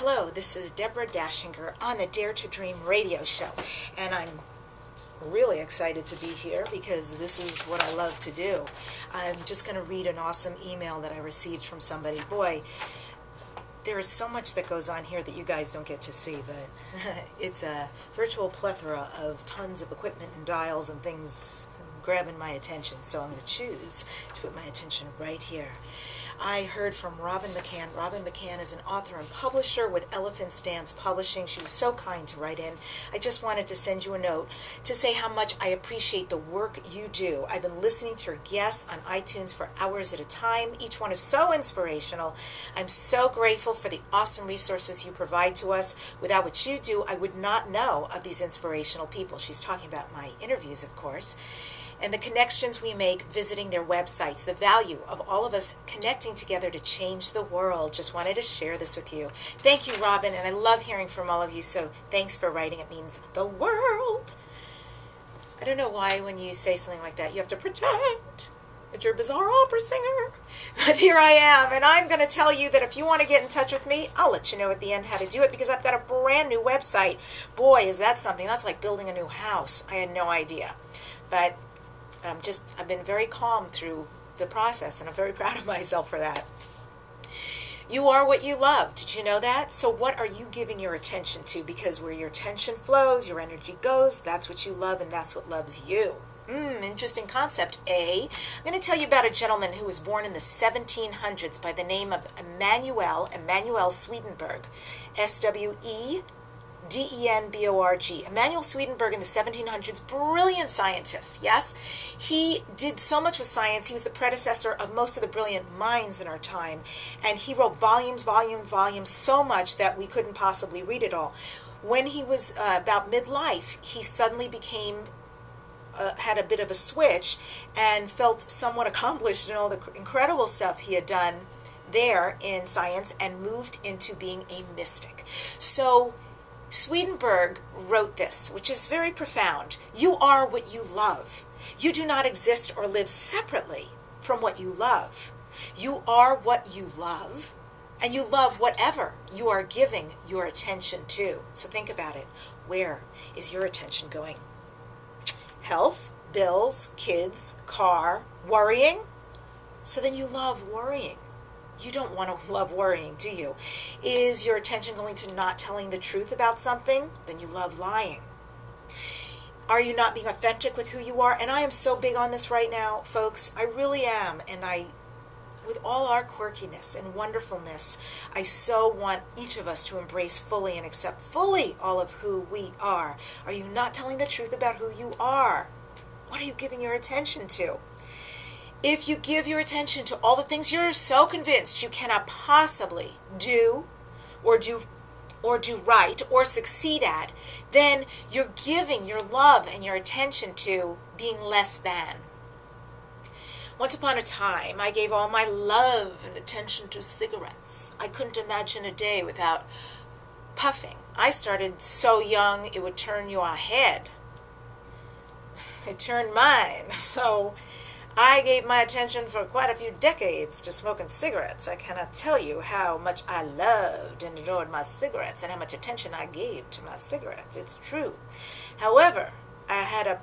Hello, this is Deborah Dachinger on the Dare to Dream radio show, and I'm really excited to be here because this is what I love to do. I'm just going to read an awesome email that I received from somebody. Boy, there is so much that goes on here that you guys don't get to see, but it's a virtual plethora of tons of equipment and dials and things grabbing my attention, so I'm going to choose to put my attention right here. I heard from Robin McCann. Robin McCann is an author and publisher with Elephant Dance Publishing. She was so kind to write in. I just wanted to send you a note to say how much I appreciate the work you do. I've been listening to your guests on iTunes for hours at a time. Each one is so inspirational. I'm so grateful for the awesome resources you provide to us. Without what you do, I would not know of these inspirational people. She's talking about my interviews, of course, and the connections we make visiting their websites, the value of all of us connecting together to change the world. Just wanted to share this with you. Thank you, Robin, and I love hearing from all of you, so thanks for writing. It means the world. I don't know why when you say something like that, you have to pretend that you're a bizarre opera singer. But here I am, and I'm going to tell you that if you want to get in touch with me, I'll let you know at the end how to do it, because I've got a brand new website. Boy, is that something. That's like building a new house. I had no idea. But I've been very calm through the process, and I'm very proud of myself for that. You are what you love. Did you know that? So what are you giving your attention to? Because where your attention flows, your energy goes. That's what you love, and that's what loves you. Interesting concept, eh? I'm going to tell you about a gentleman who was born in the 1700s by the name of Emmanuel Swedenborg, S-W-E-D-E-N-B-O-R-G. Emmanuel Swedenborg in the 1700s, brilliant scientist, yes? He did so much with science. He was the predecessor of most of the brilliant minds in our time, and he wrote volumes, so much that we couldn't possibly read it all. When he was about midlife, he suddenly had a bit of a switch and felt somewhat accomplished in all the incredible stuff he had done there in science, and moved into being a mystic. So Swedenborg wrote this, which is very profound. You are what you love. You do not exist or live separately from what you love. You are what you love, and you love whatever you are giving your attention to. So think about it. Where is your attention going? Health, bills, kids, car, worrying? So then you love worrying. You don't want to love worrying, do you? Is your attention going to not telling the truth about something? Then you love lying. Are you not being authentic with who you are? And I am so big on this right now, folks. I really am. And with all our quirkiness and wonderfulness, I so want each of us to embrace fully and accept fully all of who we are. Are you not telling the truth about who you are? What are you giving your attention to? If you give your attention to all the things you're so convinced you cannot possibly do right or succeed at, then you're giving your love and your attention to being less than. Once upon a time, I gave all my love and attention to cigarettes. I couldn't imagine a day without puffing. I started so young it would turn your head. It turned mine. So I gave my attention for quite a few decades to smoking cigarettes. I cannot tell you how much I loved and adored my cigarettes and how much attention I gave to my cigarettes. It's true. However, I had a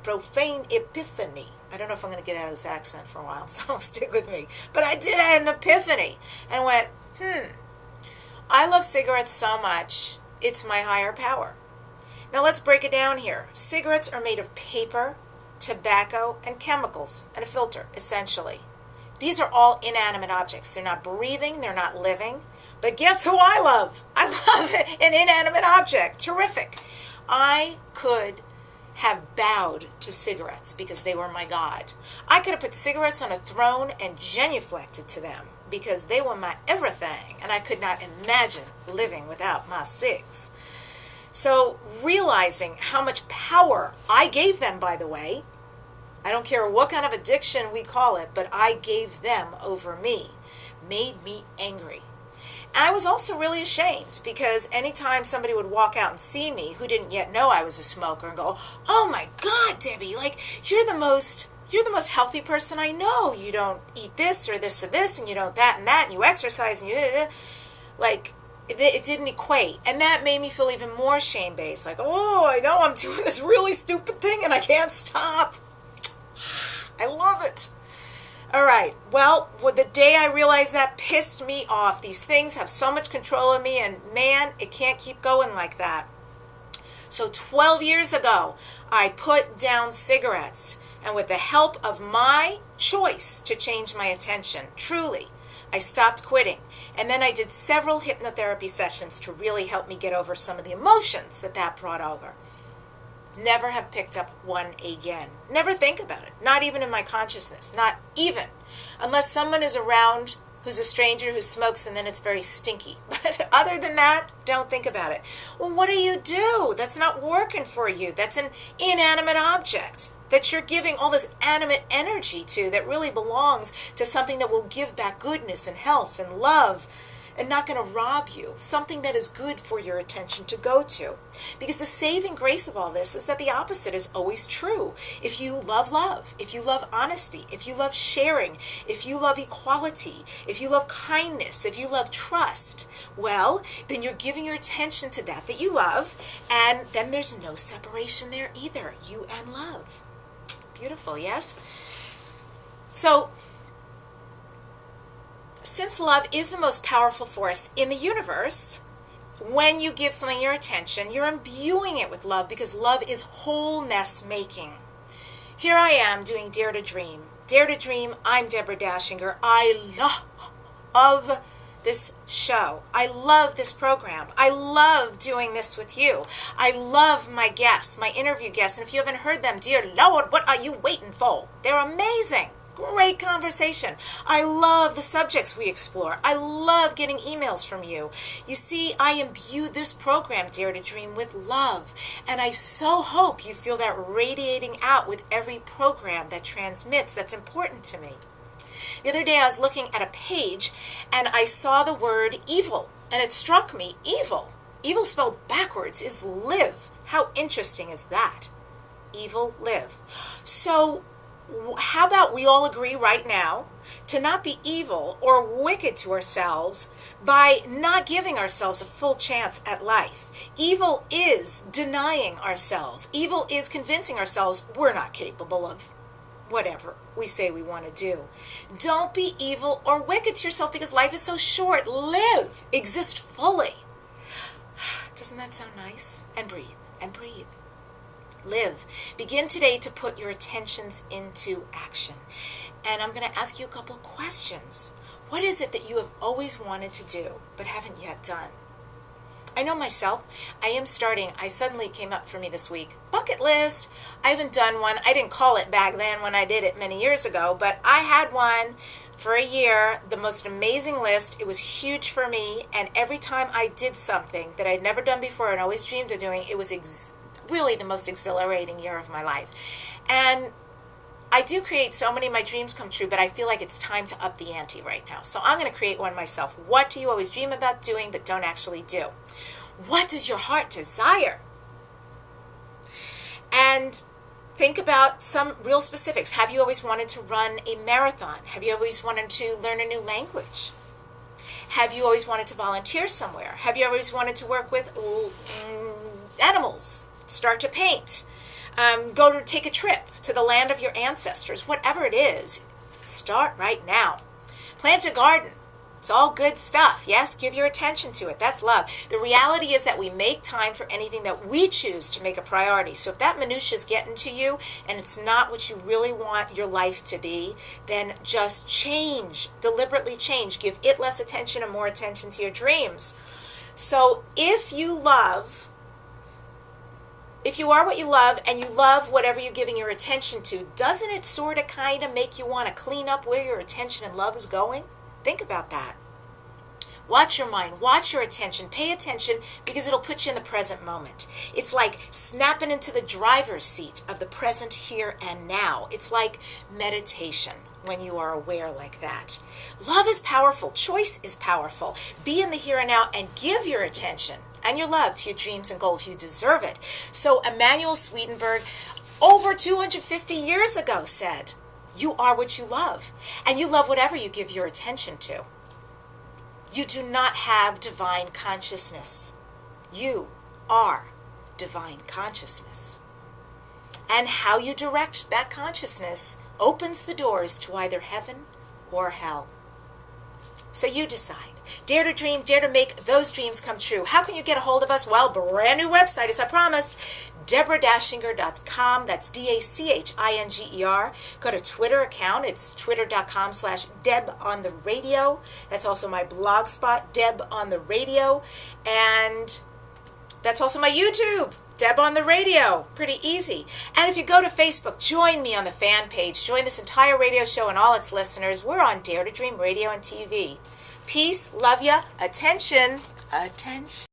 profane epiphany. I don't know if I'm going to get out of this accent for a while, so stick with me. But I did have an epiphany and went, I love cigarettes so much, it's my higher power. Now let's break it down here. Cigarettes are made of paper, tobacco, and chemicals, and a filter, essentially. These are all inanimate objects. They're not breathing, they're not living. But guess who I love? I love an inanimate object. Terrific. I could have bowed to cigarettes because they were my God. I could have put cigarettes on a throne and genuflected to them because they were my everything, and I could not imagine living without my cigs. So realizing how much power I gave them, by the way, I don't care what kind of addiction we call it, but I gave them over me, made me angry. I was also really ashamed because anytime somebody would walk out and see me who didn't yet know I was a smoker and go, oh my God, Debbie, like you're the most healthy person I know. You don't eat this or this or this, and you don't that and that, and you exercise and you like it didn't equate. And that made me feel even more shame-based. Like, oh, I know I'm doing this really stupid thing and I can't stop. I love it. All right. Well, the day I realized that pissed me off. These things have so much control of me, and man, it can't keep going like that. So 12 years ago, I put down cigarettes, and with the help of my choice to change my attention, truly, I stopped quitting. And then I did several hypnotherapy sessions to really help me get over some of the emotions that brought over. Never have picked up one again. Never think about it. Not even in my consciousness. Not even. Unless someone is around who's a stranger who smokes, and then it's very stinky. But other than that, don't think about it. Well, what do? That's not working for you. That's an inanimate object that you're giving all this animate energy to that really belongs to something that will give back goodness and health and love and not going to rob you. Something that is good for your attention to go to. Because the saving grace of all this is that the opposite is always true. If you love love, if you love honesty, if you love sharing, if you love equality, if you love kindness, if you love trust, well, then you're giving your attention to that you love, and then there's no separation there either. You and love. Beautiful, yes? So, since love is the most powerful force in the universe, when you give something your attention, you're imbuing it with love, because love is wholeness making. Here I am doing Dare to Dream. Dare to Dream, I'm Deborah Dachinger. I love this show. I love this program. I love doing this with you. I love my guests, my interview guests. And if you haven't heard them, dear Lord, what are you waiting for? They're amazing. Great conversation. I love the subjects we explore. I love getting emails from you. You see, I imbue this program, Dare to Dream, with love. And I so hope you feel that radiating out with every program that transmits that's important to me. The other day I was looking at a page and I saw the word evil. And it struck me, evil. Evil spelled backwards is live. How interesting is that? Evil, live. So, how about we all agree right now to not be evil or wicked to ourselves by not giving ourselves a full chance at life? Evil is denying ourselves. Evil is convincing ourselves we're not capable of whatever we say we want to do. Don't be evil or wicked to yourself, because life is so short. Live. Exist fully. Doesn't that sound nice? And breathe. And breathe. Live. Begin today to put your attentions into action. And I'm going to ask you a couple of questions. What is it that you have always wanted to do but haven't yet done? I know myself. I suddenly came up for me this week. Bucket list. I haven't done one. I didn't call it back then when I did it many years ago, but I had one for a year, the most amazing list. It was huge for me, and every time I did something that I'd never done before and always dreamed of doing, it was really the most exhilarating year of my life. And I do create so many of my dreams come true, but I feel like it's time to up the ante right now. So I'm going to create one myself. What do you always dream about doing but don't actually do? What does your heart desire? And think about some real specifics. Have you always wanted to run a marathon? Have you always wanted to learn a new language? Have you always wanted to volunteer somewhere? Have you always wanted to work with animals? Start to paint, go to take a trip to the land of your ancestors, whatever it is, start right now. Plant a garden. It's all good stuff. Yes, give your attention to it. That's love. The reality is that we make time for anything that we choose to make a priority. So if that minutia is getting to you and it's not what you really want your life to be, then just change, deliberately change. Give it less attention and more attention to your dreams. So if you are what you love and you love whatever you're giving your attention to, doesn't it sort of kind of make you want to clean up where your attention and love is going? Think about that. Watch your mind, watch your attention, pay attention, because it'll put you in the present moment. It's like snapping into the driver's seat of the present here and now. It's like meditation when you are aware like that. Love is powerful. Choice is powerful. Be in the here and now and give your attention and your love to your dreams and goals. You deserve it. So Emmanuel Swedenborg, over 250 years ago, said, you are what you love, and you love whatever you give your attention to. You do not have divine consciousness. You are divine consciousness. And how you direct that consciousness opens the doors to either heaven or hell. So you decide. Dare to dream, dare to make those dreams come true. How can you get a hold of us? Well, brand new website, as I promised, DeborahDachinger.com. That's DACHINGER. Go to Twitter account. It's twitter.com/DebOnTheRadio. That's also my blog spot, Deb on the Radio. And that's also my YouTube, Deb on the Radio. Pretty easy. And if you go to Facebook, join me on the fan page. Join this entire radio show and all its listeners. We're on Dare to Dream Radio and TV. Peace, love ya, attention, attention.